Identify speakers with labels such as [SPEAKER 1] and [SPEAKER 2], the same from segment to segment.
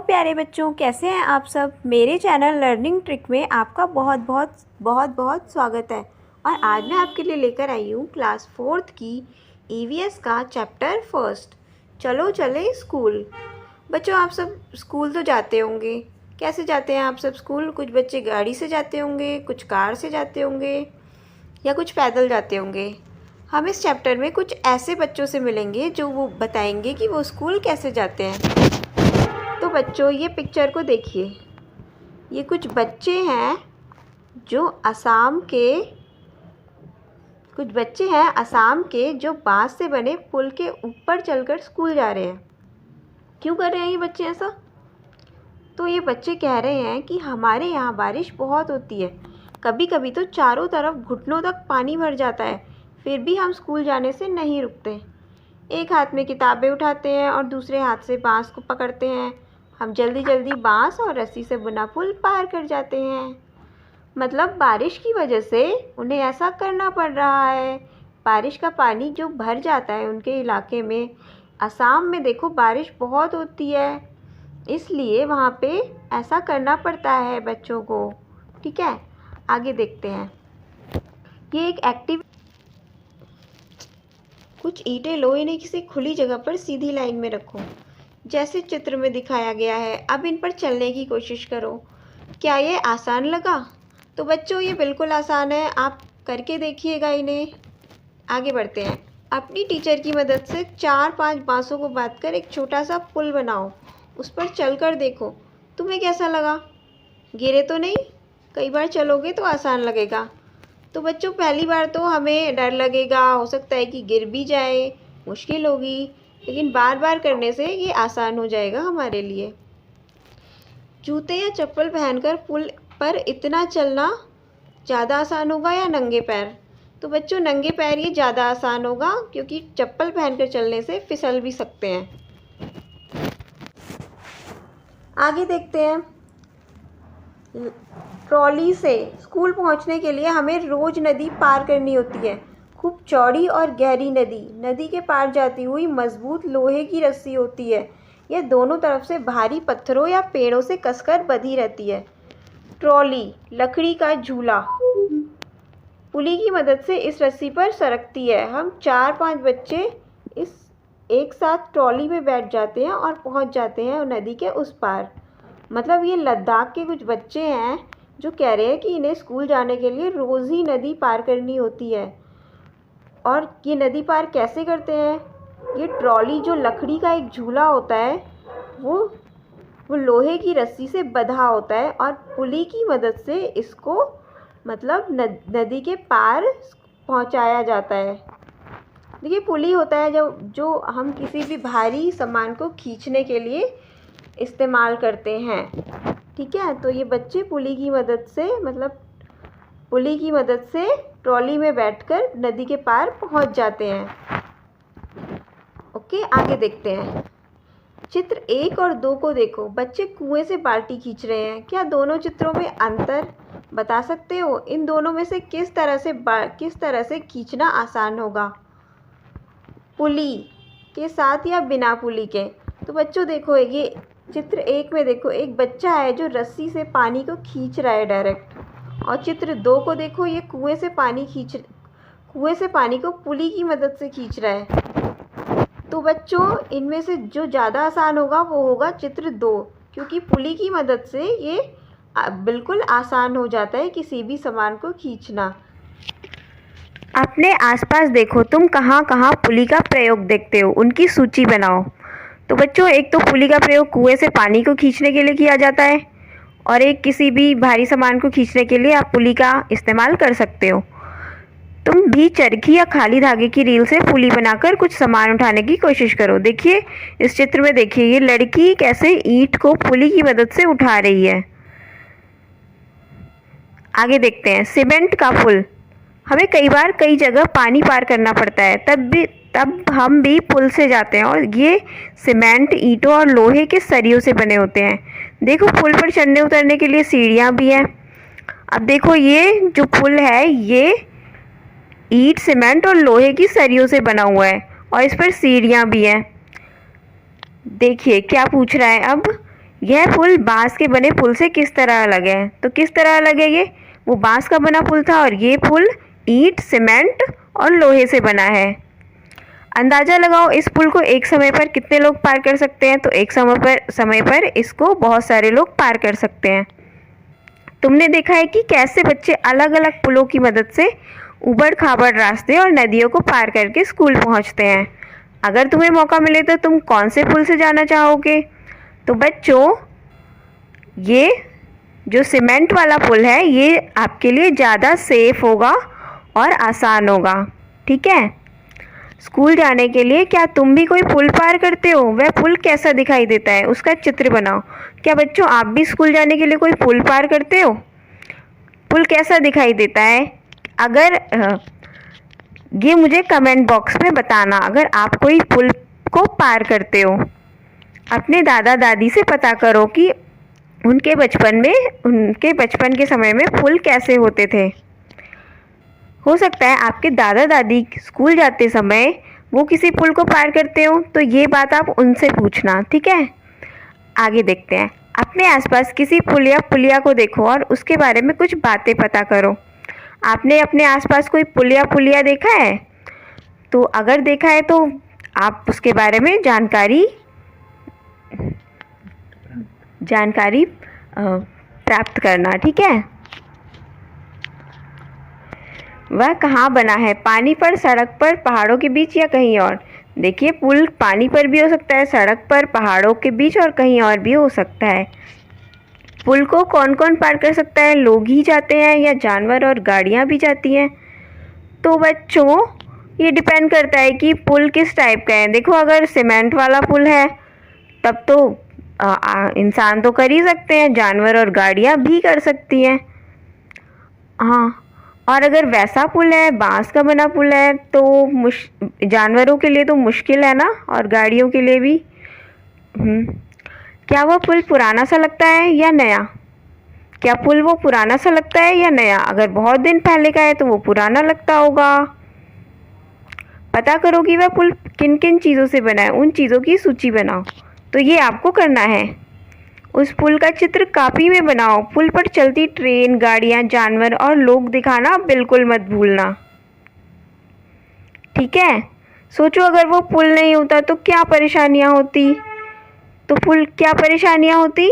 [SPEAKER 1] प्यारे बच्चों, कैसे हैं आप सब। मेरे चैनल लर्निंग ट्रिक में आपका बहुत स्वागत है। और आज मैं आपके लिए लेकर आई हूँ क्लास 4th की ईवीएस का चैप्टर फर्स्ट। चलो चले स्कूल। बच्चों, आप सब स्कूल तो जाते होंगे। कैसे जाते हैं आप सब स्कूल? कुछ बच्चे गाड़ी से जाते होंगे, कुछ कार से जाते होंगे या कुछ पैदल जाते होंगे। हम इस चैप्टर में कुछ ऐसे बच्चों से मिलेंगे जो वो बताएंगे कि वो स्कूल कैसे जाते हैं। तो बच्चों, ये पिक्चर को देखिए। ये कुछ बच्चे हैं जो असम के जो बांस से बने पुल के ऊपर चलकर स्कूल जा रहे हैं। क्यों कर रहे हैं ये बच्चे ऐसा? तो ये बच्चे कह रहे हैं कि हमारे यहाँ बारिश बहुत होती है, कभी कभी तो चारों तरफ घुटनों तक पानी भर जाता है, फिर भी हम स्कूल जाने से नहीं रुकते। एक हाथ में किताबें उठाते हैं और दूसरे हाथ से बांस को पकड़ते हैं। हम जल्दी जल्दी बांस और रस्सी से बुना पुल पार कर जाते हैं। मतलब बारिश की वजह से उन्हें ऐसा करना पड़ रहा है। बारिश का पानी जो भर जाता है उनके इलाके में, असम में देखो बारिश बहुत होती है, इसलिए वहाँ पे ऐसा करना पड़ता है बच्चों को। ठीक है, आगे देखते हैं। ये एक कुछ ईंटें लो, इन्हें किसी खुली जगह पर सीधी लाइन में रखो, जैसे चित्र में दिखाया गया है। अब इन पर चलने की कोशिश करो। क्या ये आसान लगा? तो बच्चों, ये बिल्कुल आसान है, आप करके देखिएगा इन्हें। आगे बढ़ते हैं। अपनी टीचर की मदद से 4-5 बांसों को बांधकर एक छोटा सा पुल बनाओ, उस पर चलकर देखो तुम्हें कैसा लगा। गिरे तो नहीं? कई बार चलोगे तो आसान लगेगा। तो बच्चों, पहली बार तो हमें डर लगेगा, हो सकता है कि गिर भी जाए, मुश्किल होगी, लेकिन बार बार करने से ये आसान हो जाएगा हमारे लिए। जूते या चप्पल पहनकर पुल पर इतना चलना ज़्यादा आसान होगा या नंगे पैर? तो बच्चों, नंगे पैर ये ज़्यादा आसान होगा, क्योंकि चप्पल पहनकर चलने से फिसल भी सकते हैं। आगे देखते हैं। ट्रॉली से स्कूल पहुंचने के लिए हमें रोज नदी पार करनी होती है। खूब चौड़ी और गहरी नदी के पार जाती हुई मजबूत लोहे की रस्सी होती है। यह दोनों तरफ से भारी पत्थरों या पेड़ों से कसकर बंधी रहती है। ट्रॉली लकड़ी का झूला पुली की मदद से इस रस्सी पर सरकती है। हम 4-5 बच्चे एक साथ ट्रॉली में बैठ जाते हैं और पहुंच जाते हैं नदी के उस पार। मतलब ये लद्दाख के कुछ बच्चे हैं जो कह रहे हैं कि इन्हें स्कूल जाने के लिए रोज़ ही नदी पार करनी होती है। और ये नदी पार कैसे करते हैं? ये ट्रॉली जो लकड़ी का एक झूला होता है, वो लोहे की रस्सी से बंधा होता है और पुली की मदद से इसको मतलब नदी के पार पहुंचाया जाता है। देखिए, पुली होता है जो हम किसी भी भारी सामान को खींचने के लिए इस्तेमाल करते हैं। ठीक है, तो ये बच्चे पुली की मदद से ट्रॉली में बैठकर नदी के पार पहुंच जाते हैं। ओके, आगे देखते हैं। चित्र 1 और 2 को देखो। बच्चे कुएं से बाल्टी खींच रहे हैं। क्या दोनों चित्रों में अंतर बता सकते हो? इन दोनों में से किस तरह से खींचना आसान होगा? पुली के साथ या बिना पुली के? तो बच्चों देखो, ये चित्र 1 में देखो, एक बच्चा है जो रस्सी से पानी को खींच रहा है डायरेक्ट। और चित्र 2 को देखो, ये कुएं से पानी को पुली की मदद से खींच रहा है। तो बच्चों, इनमें से जो ज़्यादा आसान होगा वो होगा चित्र 2, क्योंकि पुली की मदद से ये बिल्कुल आसान हो जाता है किसी भी सामान को खींचना। अपने आसपास देखो, तुम कहाँ कहाँ पुली का प्रयोग देखते हो, उनकी सूची बनाओ। तो बच्चों, एक तो पुली का प्रयोग कुएं से पानी को खींचने के लिए किया जाता है, और एक किसी भी भारी सामान को खींचने के लिए आप पुली का इस्तेमाल कर सकते हो। तुम भी चरखी या खाली धागे की रील से पुली बनाकर कुछ सामान उठाने की कोशिश करो। देखिए, इस चित्र में देखिए, ये लड़की कैसे ईंट को पुली की मदद से उठा रही है। आगे देखते हैं। सीमेंट का पुल। हमें कई बार कई जगह पानी पार करना पड़ता है, तब हम भी पुल से जाते हैं, और ये सीमेंट, ईंटों और लोहे के सरियों से बने होते हैं। देखो, पुल पर चढ़ने उतरने के लिए सीढ़ियाँ भी हैं। अब देखो, ये जो पुल है ये ईंट, सीमेंट और लोहे की सरियों से बना हुआ है, और इस पर सीढ़ियाँ भी हैं। देखिए क्या पूछ रहा है अब। यह पुल बांस के बने पुल से किस तरह अलग है? तो किस तरह अलग है ये? वो बांस का बना पुल था और ये पुल ईंट, सीमेंट और लोहे से बना है। अंदाजा लगाओ इस पुल को एक समय पर कितने लोग पार कर सकते हैं? तो एक समय पर इसको बहुत सारे लोग पार कर सकते हैं। तुमने देखा है कि कैसे बच्चे अलग अलग पुलों की मदद से उबड़ खाबड़ रास्ते और नदियों को पार करके स्कूल पहुंचते हैं। अगर तुम्हें मौका मिले तो तुम कौन से पुल से जाना चाहोगे? तो बच्चों, ये जो सीमेंट वाला पुल है ये आपके लिए ज़्यादा सेफ होगा और आसान होगा। ठीक है? स्कूल जाने के लिए क्या तुम भी कोई पुल पार करते हो? वह पुल कैसा दिखाई देता है उसका चित्र बनाओ। क्या बच्चों आप भी स्कूल जाने के लिए कोई पुल पार करते हो? पुल कैसा दिखाई देता है? अगर ये मुझे कमेंट बॉक्स में बताना अगर आप कोई पुल को पार करते हो। अपने दादा दादी से पता करो कि उनके बचपन के समय में पुल कैसे होते थे। हो सकता है आपके दादा दादी स्कूल जाते समय वो किसी पुल को पार करते हो, तो ये बात आप उनसे पूछना। ठीक है? आगे देखते हैं। अपने आसपास किसी पुल या पुलिया को देखो और उसके बारे में कुछ बातें पता करो। आपने अपने आसपास कोई पुल या पुलिया देखा है? तो अगर देखा है तो आप उसके बारे में जानकारी प्राप्त करना। ठीक है? वह कहाँ बना है? पानी पर, सड़क पर, पहाड़ों के बीच या कहीं और? देखिए, पुल पानी पर भी हो सकता है, सड़क पर, पहाड़ों के बीच और कहीं और भी हो सकता है। पुल को कौन कौन पार कर सकता है? लोग ही जाते हैं या जानवर और गाड़ियाँ भी जाती हैं? तो बच्चों, ये डिपेंड करता है कि पुल किस टाइप का है। देखो, अगर सीमेंट वाला पुल है तब तो इंसान तो कर ही सकते हैं, जानवर और गाड़ियाँ भी कर सकती हैं। हाँ, और अगर वैसा पुल है, बांस का बना पुल है, तो जानवरों के लिए तो मुश्किल है ना, और गाड़ियों के लिए भी। क्या वह पुल पुराना सा लगता है या नया? क्या पुल वो पुराना सा लगता है या नया? अगर बहुत दिन पहले का है तो वो पुराना लगता होगा। पता करो कि वह पुल किन किन चीज़ों से बना है, उन चीज़ों की सूची बनाओ। तो ये आपको करना है। उस पुल का चित्र कापी में बनाओ। पुल पर चलती ट्रेन, गाड़ियाँ, जानवर और लोग दिखाना बिल्कुल मत भूलना। ठीक है? सोचो, अगर वो पुल नहीं होता तो क्या परेशानियाँ होती? तो क्या परेशानियाँ होती?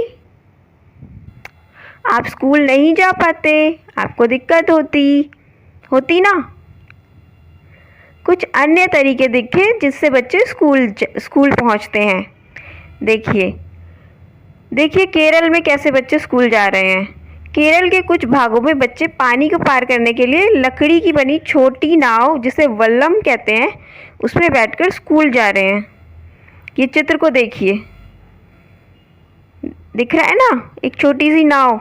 [SPEAKER 1] आप स्कूल नहीं जा पाते, आपको दिक्कत होती ना। कुछ अन्य तरीके दिखे जिससे बच्चे स्कूल पहुंचते हैं। देखिए केरल में कैसे बच्चे स्कूल जा रहे हैं। केरल के कुछ भागों में बच्चे पानी को पार करने के लिए लकड़ी की बनी छोटी नाव, जिसे वल्लम कहते हैं, उसमें बैठकर स्कूल जा रहे हैं। ये चित्र को देखिए, दिख रहा है ना, एक छोटी सी नाव।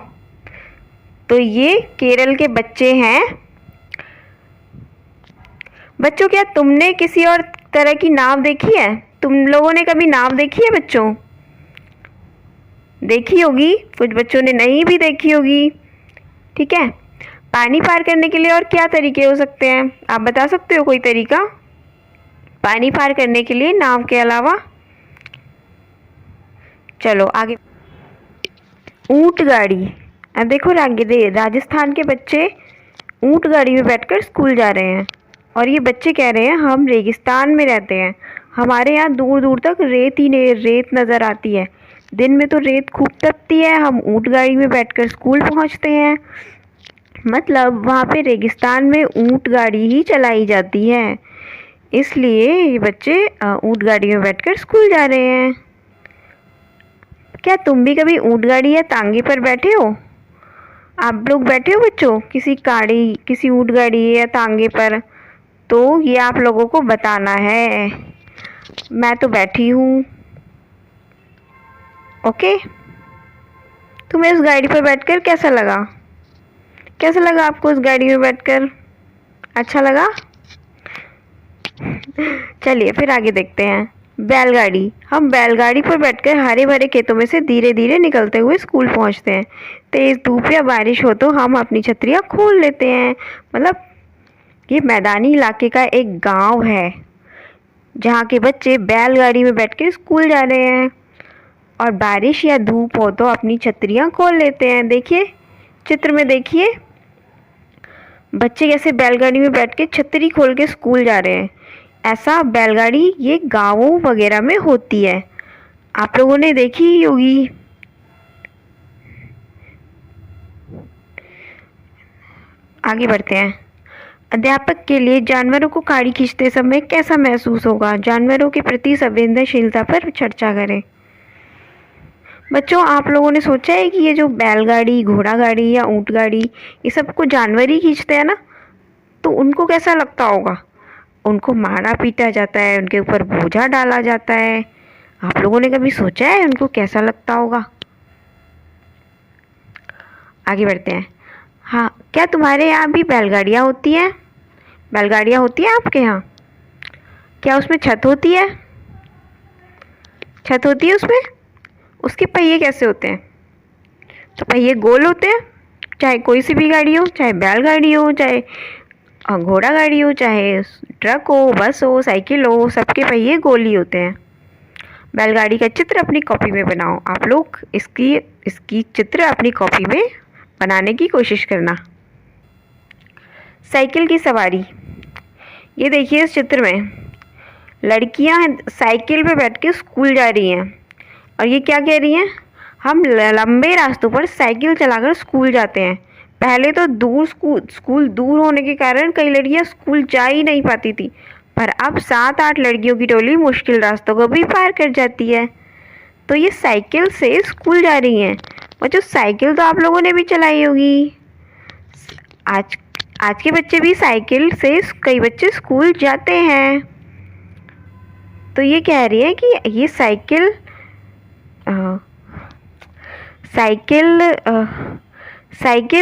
[SPEAKER 1] तो ये केरल के बच्चे हैं। बच्चों, क्या तुमने किसी और तरह की नाव देखी है? तुम लोगों ने कभी नाव देखी है बच्चों? देखी होगी, कुछ बच्चों ने नहीं भी देखी होगी। ठीक है? पानी पार करने के लिए और क्या तरीके हो सकते हैं? आप बता सकते हो कोई तरीका पानी पार करने के लिए नाव के अलावा? चलो आगे। ऊंट गाड़ी। अब देखो, राजस्थान के बच्चे ऊंट गाड़ी में बैठकर स्कूल जा रहे हैं और ये बच्चे कह रहे हैं हम रेगिस्तान में रहते हैं, हमारे यहाँ दूर दूर तक रेत नज़र आती है, दिन में तो रेत खूब तपती है, हम ऊंट गाड़ी में बैठकर स्कूल पहुँचते हैं। मतलब वहाँ पे रेगिस्तान में ऊंट गाड़ी ही चलाई जाती है, इसलिए ये बच्चे ऊंट गाड़ी में बैठकर स्कूल जा रहे हैं। क्या तुम भी कभी ऊंट गाड़ी या तांगे पर बैठे हो? आप लोग बैठे हो बच्चों किसी ऊंट गाड़ी या तांगे पर? तो ये आप लोगों को बताना है। मैं तो बैठी हूँ। ओके, तुम्हें उस गाड़ी पर बैठकर कैसा लगा आपको उस गाड़ी में बैठकर? अच्छा लगा? चलिए फिर आगे देखते हैं। बैलगाड़ी। हम बैलगाड़ी पर बैठकर हरे भरे खेतों में से धीरे धीरे निकलते हुए स्कूल पहुंचते हैं। तेज धूप या बारिश हो तो हम अपनी छतरियाँ खोल लेते हैं। मतलब ये मैदानी इलाके का एक गांव है जहाँ के बच्चे बैलगाड़ी में बैठ के स्कूल जा रहे हैं। और बारिश या धूप हो तो अपनी छतरियाँ खोल लेते हैं। देखिए चित्र में, देखिए बच्चे कैसे बैलगाड़ी में बैठ के छतरी खोल के स्कूल जा रहे हैं। ऐसा बैलगाड़ी ये गांवों वगैरह में होती है, आप लोगों ने देखी ही होगी। आगे बढ़ते हैं। अध्यापक के लिए जानवरों को गाड़ी खींचते समय कैसा महसूस होगा? जानवरों के प्रति संवेदनशीलता पर चर्चा करें। बच्चों, आप लोगों ने सोचा है कि ये जो बैलगाड़ी, घोड़ा गाड़ी या ऊंट गाड़ी, ये सबको जानवर ही खींचते हैं ना, तो उनको कैसा लगता होगा? उनको मारा पीटा जाता है, उनके ऊपर बोझा डाला जाता है। आप लोगों ने कभी सोचा है उनको कैसा लगता होगा? आगे बढ़ते हैं। हाँ, क्या तुम्हारे यहाँ भी बैलगाड़ियाँ होती हैं? बैलगाड़ियाँ होती हैं आपके यहाँ? क्या उसमें छत होती है? छत होती है उसमें? उसके पहिए कैसे होते हैं? तो पहिए गोल होते हैं, चाहे कोई सी भी गाड़ी हो, चाहे बैलगाड़ी हो, चाहे घोड़ा गाड़ी हो, चाहे ट्रक हो, बस हो, साइकिल हो, सबके पहिए गोल ही होते हैं। बैलगाड़ी का चित्र अपनी कॉपी में बनाओ। आप लोग इसकी चित्र अपनी कॉपी में बनाने की कोशिश करना। साइकिल की सवारी, ये देखिए इस चित्र में लड़कियां साइकिल पे बैठ के स्कूल जा रही हैं और ये क्या कह रही हैं? हम लंबे रास्तों पर साइकिल चलाकर स्कूल जाते हैं। पहले तो स्कूल दूर होने के कारण कई लड़कियां स्कूल जा ही नहीं पाती थी, पर अब 7-8 लड़कियों की टोली मुश्किल रास्तों को भी पार कर जाती है। तो ये साइकिल से स्कूल जा रही हैं। बच्चों, साइकिल तो आप लोगों ने भी चलाई होगी। आज के बच्चे भी साइकिल से कई बच्चे स्कूल जाते हैं। तो ये कह रही है कि ये साइकिल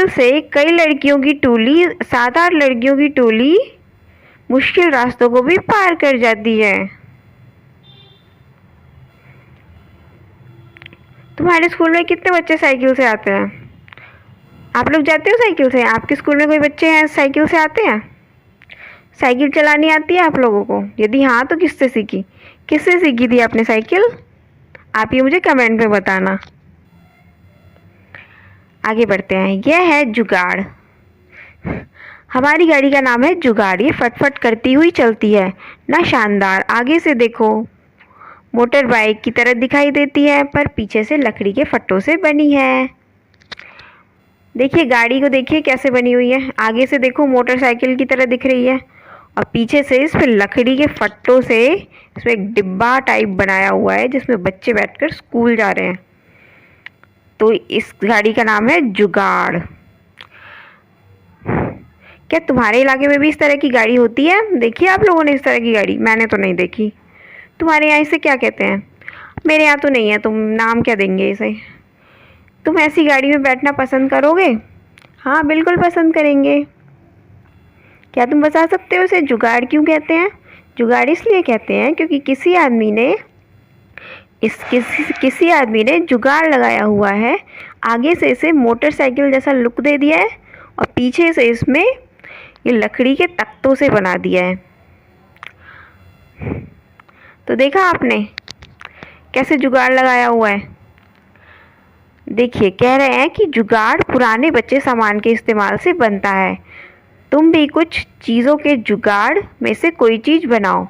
[SPEAKER 1] से कई लड़कियों की टोली, 7-8 लड़कियों की टोली मुश्किल रास्तों को भी पार कर जाती है। तुम्हारे स्कूल में कितने बच्चे साइकिल से आते हैं? आप लोग जाते हो साइकिल से? आपके स्कूल में कोई बच्चे हैं साइकिल से आते हैं? साइकिल चलानी आती है आप लोगों को? यदि हाँ तो किससे सीखी? किससे सीखी थी आपने साइकिल? आप ये मुझे कमेंट में बताना। आगे बढ़ते हैं। यह है जुगाड़। हमारी गाड़ी का नाम है जुगाड़। ये फटफट करती हुई चलती है ना, शानदार। आगे से देखो, मोटर बाइक की तरह दिखाई देती है पर पीछे से लकड़ी के फट्टों से बनी है। देखिए गाड़ी को, देखिए कैसे बनी हुई है। आगे से देखो मोटरसाइकिल की तरह दिख रही है और पीछे से इस पर लकड़ी के फट्टों से इसमें एक डिब्बा टाइप बनाया हुआ है जिसमें बच्चे बैठकर स्कूल जा रहे हैं। तो इस गाड़ी का नाम है जुगाड़। क्या तुम्हारे इलाके में भी इस तरह की गाड़ी होती है? देखिए आप लोगों ने इस तरह की गाड़ी? मैंने तो नहीं देखी। तुम्हारे यहाँ इसे क्या कहते हैं? मेरे यहाँ तो नहीं है। तुम नाम क्या देंगे इसे? तुम ऐसी गाड़ी में बैठना पसंद करोगे? हाँ बिल्कुल पसंद करेंगे। क्या तुम बता सकते हो इसे जुगाड़ क्यों कहते हैं? जुगाड़ इसलिए कहते हैं क्योंकि किसी आदमी ने जुगाड़ लगाया हुआ है। आगे से इसे मोटरसाइकिल जैसा लुक दे दिया है और पीछे से इसमें ये लकड़ी के तख्तों से बना दिया है। तो देखा आपने कैसे जुगाड़ लगाया हुआ है? देखिए कह रहे हैं कि जुगाड़ पुराने बच्चे सामान के इस्तेमाल से बनता है। तुम भी कुछ चीज़ों के जुगाड़ में से कोई चीज़ बनाओ।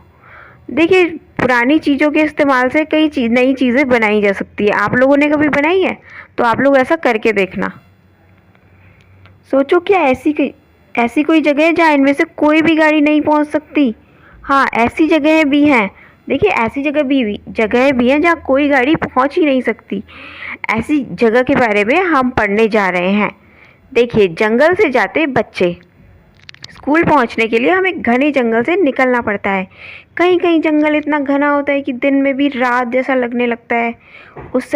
[SPEAKER 1] देखिए पुरानी चीज़ों के इस्तेमाल से कई नई चीज़ें बनाई जा सकती है। आप लोगों ने कभी बनाई है? तो आप लोग ऐसा करके देखना। सोचो, क्या ऐसी कोई जगह है जहाँ इनमें से कोई भी गाड़ी नहीं पहुँच सकती? हाँ, ऐसी जगह भी हैं। देखिए ऐसी जगह भी हैं जहाँ कोई गाड़ी पहुँच ही नहीं सकती। ऐसी जगह के बारे में हम पढ़ने जा रहे हैं। देखिए, जंगल से जाते बच्चे। स्कूल पहुंचने के लिए हमें घने जंगल से निकलना पड़ता है। कहीं कहीं जंगल इतना घना होता है कि दिन में भी रात जैसा लगने लगता है। उस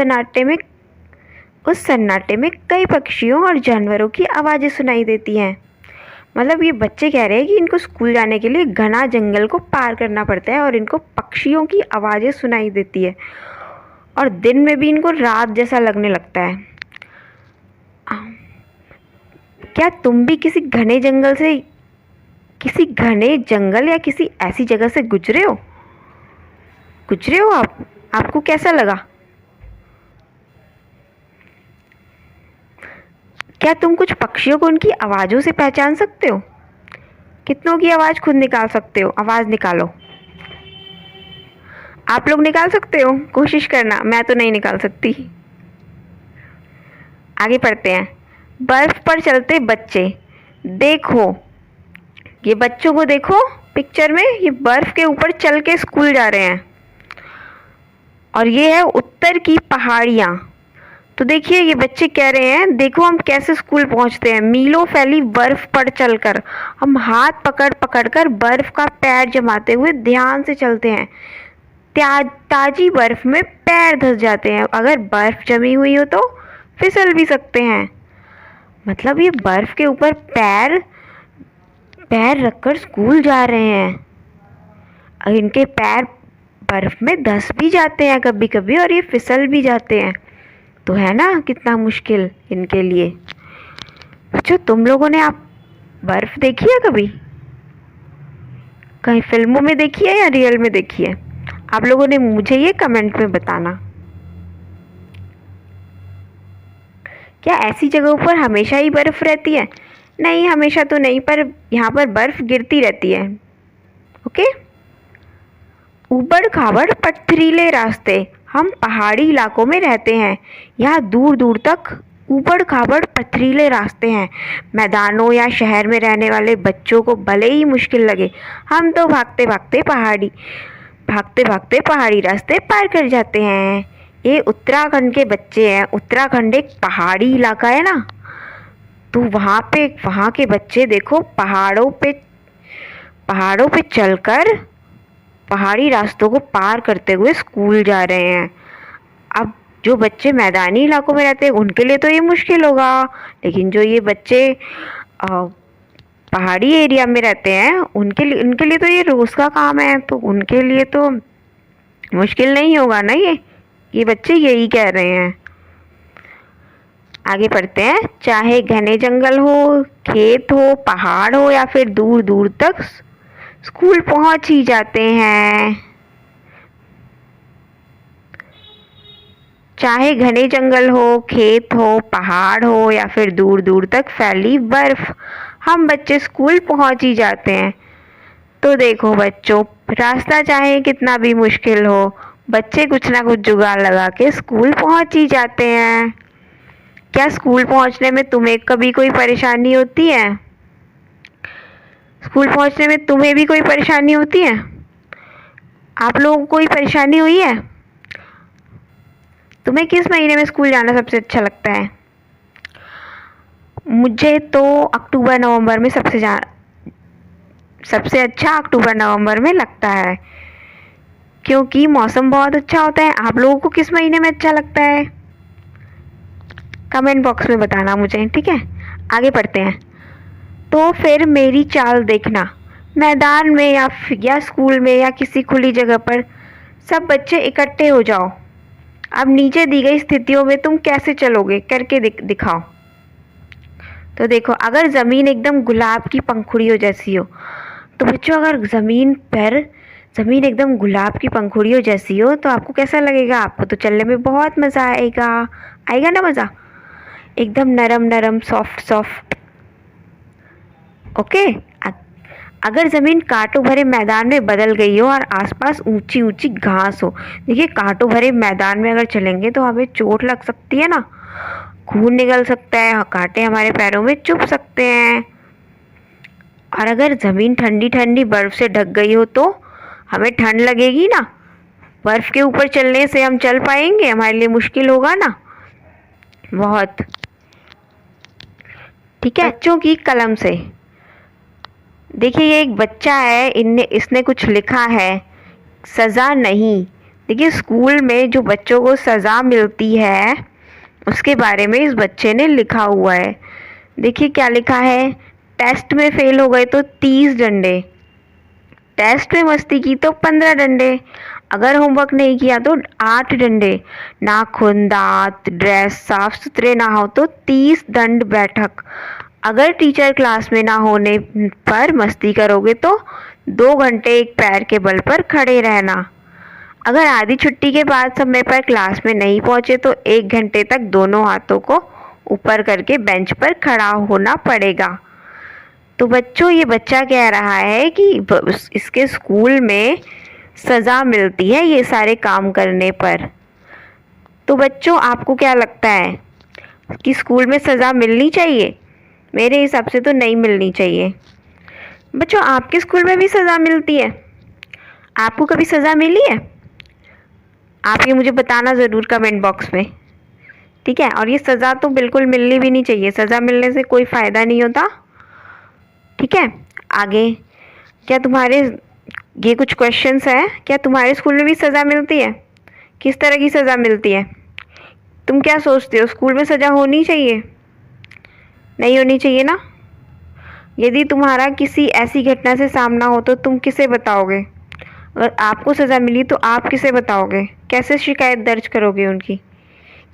[SPEAKER 1] सन्नाटे में कई पक्षियों और जानवरों की आवाज़ें सुनाई देती हैं। मतलब ये बच्चे कह रहे हैं कि इनको स्कूल जाने के लिए घना जंगल को पार करना पड़ता है और इनको पक्षियों की आवाज़ें सुनाई देती है और दिन में भी इनको रात जैसा लगने लगता है। क्या तुम भी किसी घने जंगल या किसी ऐसी जगह से गुजरे हो? आपको कैसा लगा? क्या तुम कुछ पक्षियों को उनकी आवाज़ों से पहचान सकते हो? कितनों की आवाज़ खुद निकाल सकते हो? आवाज़ निकालो। आप लोग निकाल सकते हो? कोशिश करना, मैं तो नहीं निकाल सकती। आगे पढ़ते हैं। बर्फ पर चलते बच्चे। देखो, ये बच्चों को देखो पिक्चर में, ये बर्फ के ऊपर चल के स्कूल जा रहे हैं और ये है उत्तर की पहाड़ियाँ। तो देखिए ये बच्चे कह रहे हैं, देखो हम कैसे स्कूल पहुंचते हैं, मीलों फैली बर्फ पर चलकर। हम हाथ पकड़ पकड़ कर बर्फ का पैर जमाते हुए ध्यान से चलते हैं। ताजी बर्फ में पैर धंस जाते हैं, अगर बर्फ जमी हुई हो तो फिसल भी सकते हैं। मतलब ये बर्फ के ऊपर पैर पैर रखकर स्कूल जा रहे हैं। और इनके पैर बर्फ में धंस भी जाते हैं कभी कभी और ये फिसल भी जाते हैं। तो है ना कितना मुश्किल इनके लिए। बच्चों, तुम लोगों ने आप बर्फ देखी है कभी? कहीं फिल्मों में देखी है या रियल में देखी है? आप लोगों ने मुझे ये कमेंट में बताना। क्या ऐसी जगहों पर हमेशा ही बर्फ रहती है? नहीं, हमेशा तो नहीं, पर यहाँ पर बर्फ गिरती रहती है। ओके। ऊबड़ खाबड़ पथरीले रास्ते। हम पहाड़ी इलाकों में रहते हैं। यहाँ दूर दूर तक ऊबड़ खाबड़ पथरीले रास्ते हैं। मैदानों या शहर में रहने वाले बच्चों को भले ही मुश्किल लगे, हम तो भागते भागते पहाड़ी रास्ते पार कर जाते हैं। ये उत्तराखंड के बच्चे हैं। उत्तराखंड एक पहाड़ी इलाका है ना, तो वहाँ के बच्चे देखो पहाड़ों पे चलकर पहाड़ी रास्तों को पार करते हुए स्कूल जा रहे हैं। अब जो बच्चे मैदानी इलाकों में रहते हैं उनके लिए तो ये मुश्किल होगा, लेकिन जो ये बच्चे पहाड़ी एरिया में रहते हैं उनके लिए तो ये रोज़ का काम है, तो उनके लिए तो मुश्किल नहीं होगा ना। ये बच्चे यही कह रहे हैं। आगे पढ़ते हैं। चाहे घने जंगल हो, खेत हो, पहाड़ हो या फिर दूर दूर तक स्कूल पहुंच ही जाते हैं। चाहे घने जंगल हो, खेत हो, पहाड़ हो या फिर दूर दूर तक फैली बर्फ, हम बच्चे स्कूल पहुंच ही जाते हैं। तो देखो बच्चों, रास्ता चाहे कितना भी मुश्किल हो, बच्चे कुछ ना कुछ जुगाड़ लगा के स्कूल पहुंच ही जाते हैं। क्या स्कूल पहुंचने में तुम्हें कभी कोई परेशानी होती है? स्कूल पहुंचने में तुम्हें भी कोई परेशानी होती है? आप लोगों को कोई परेशानी हुई है? तुम्हें किस महीने में स्कूल जाना सबसे अच्छा लगता है? मुझे तो अक्टूबर नवंबर में सबसे अच्छा अक्टूबर नवंबर में लगता है, क्योंकि मौसम बहुत अच्छा होता है। आप लोगों को किस महीने में अच्छा लगता है? कमेंट बॉक्स में बताना मुझे, ठीक है। आगे पढ़ते हैं। तो फिर मेरी चाल देखना। मैदान में या स्कूल में या किसी खुली जगह पर सब बच्चे इकट्ठे हो जाओ। अब नीचे दी गई स्थितियों में तुम कैसे चलोगे करके दिखाओ। तो देखो, अगर ज़मीन एकदम गुलाब की पंखुड़ियों जैसी हो, तो बच्चों अगर ज़मीन एकदम गुलाब की पंखुड़ियों जैसी हो तो आपको कैसा लगेगा? आपको तो चलने में बहुत मज़ा आएगा ना मज़ा। एकदम नरम नरम, सॉफ्ट सॉफ्ट। ओके। अगर ज़मीन कांटों भरे मैदान में बदल गई हो और आसपास ऊंची ऊंची घास हो, देखिए कांटों भरे मैदान में अगर चलेंगे तो हमें चोट लग सकती है ना, खून निकल सकता है, कांटे हमारे पैरों में चुभ सकते हैं। और अगर ज़मीन ठंडी ठंडी बर्फ़ से ढक गई हो तो हमें ठंड लगेगी ना, बर्फ़ के ऊपर चलने से हम चल पाएंगे? हमारे लिए मुश्किल होगा ना बहुत। ठीक है। बच्चों की कलम से देखिए, ये एक बच्चा है, इसने कुछ लिखा है, सज़ा नहीं। देखिए स्कूल में जो बच्चों को सज़ा मिलती है उसके बारे में इस बच्चे ने लिखा हुआ है। देखिए क्या लिखा है। टेस्ट में फेल हो गए तो 30 डंडे, टेस्ट में मस्ती की तो 15 डंडे, अगर होमवर्क नहीं किया तो 8 डंडे, नाखून, दांत, ड्रेस साफ सुथरे ना हो तो 30 दंड बैठक, अगर टीचर क्लास में ना होने पर मस्ती करोगे तो 2 घंटे एक पैर के बल पर खड़े रहना, अगर आधी छुट्टी के बाद समय पर क्लास में नहीं पहुंचे तो 1 घंटे तक दोनों हाथों को ऊपर करके बेंच पर खड़ा होना पड़ेगा। तो बच्चों, ये बच्चा कह रहा है कि इसके स्कूल में सज़ा मिलती है ये सारे काम करने पर। तो बच्चों, आपको क्या लगता है कि स्कूल में सज़ा मिलनी चाहिए? मेरे हिसाब से तो नहीं मिलनी चाहिए। बच्चों, आपके स्कूल में भी सज़ा मिलती है? आपको कभी सज़ा मिली है? आप ये मुझे बताना ज़रूर कमेंट बॉक्स में, ठीक है? और ये सज़ा तो बिल्कुल मिलनी भी नहीं चाहिए, सज़ा मिलने से कोई फ़ायदा नहीं होता, ठीक है? आगे क्या तुम्हारे ये कुछ क्वेश्चंस हैं, क्या तुम्हारे स्कूल में भी सज़ा मिलती है? किस तरह की सज़ा मिलती है? तुम क्या सोचते हो, स्कूल में सज़ा होनी चाहिए? नहीं होनी चाहिए ना? यदि तुम्हारा किसी ऐसी घटना से सामना हो तो तुम किसे बताओगे? अगर आपको सज़ा मिली तो आप किसे बताओगे? कैसे शिकायत दर्ज करोगे उनकी?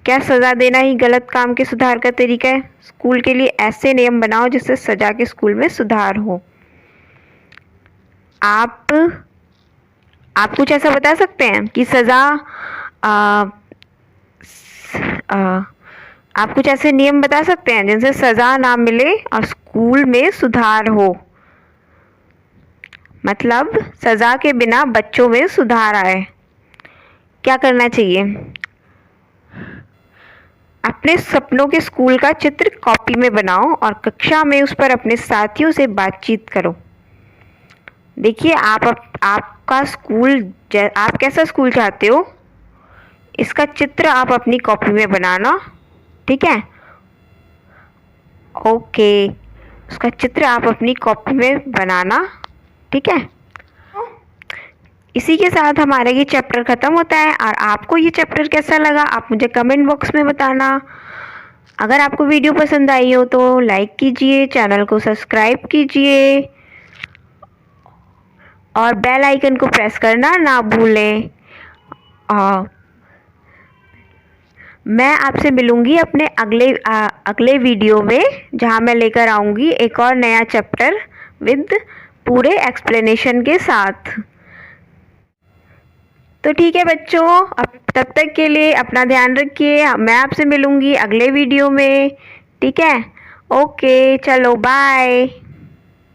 [SPEAKER 1] क्या सज़ा देना ही गलत काम के सुधार का तरीका है? स्कूल के लिए ऐसे नियम बनाओ जिससे सज़ा के स्कूल में सुधार हो। आप कुछ ऐसा बता सकते हैं कि सज़ा आप कुछ ऐसे नियम बता सकते हैं जिनसे सज़ा ना मिले और स्कूल में सुधार हो? मतलब सज़ा के बिना बच्चों में सुधार आए। क्या करना चाहिए? अपने सपनों के स्कूल का चित्र कॉपी में बनाओ और कक्षा में उस पर अपने साथियों से बातचीत करो। देखिए, आपका स्कूल, आप कैसा स्कूल चाहते हो, इसका चित्र आप अपनी कॉपी में बनाना, ठीक है? ओके, उसका चित्र आप अपनी कॉपी में बनाना, ठीक है? इसी के साथ हमारा ये चैप्टर ख़त्म होता है। और आपको ये चैप्टर कैसा लगा, आप मुझे कमेंट बॉक्स में बताना। अगर आपको वीडियो पसंद आई हो तो लाइक कीजिए, चैनल को सब्सक्राइब कीजिए और बेल आइकन को प्रेस करना ना भूलें। मैं आपसे मिलूँगी अपने अगले वीडियो में, जहाँ मैं लेकर आऊँगी एक और नया चैप्टर विद पूरे एक्सप्लेनेशन के साथ। तो ठीक है बच्चों, अब तब तक के लिए अपना ध्यान रखिए। मैं आपसे मिलूँगी अगले वीडियो में, ठीक है? ओके, चलो बाय।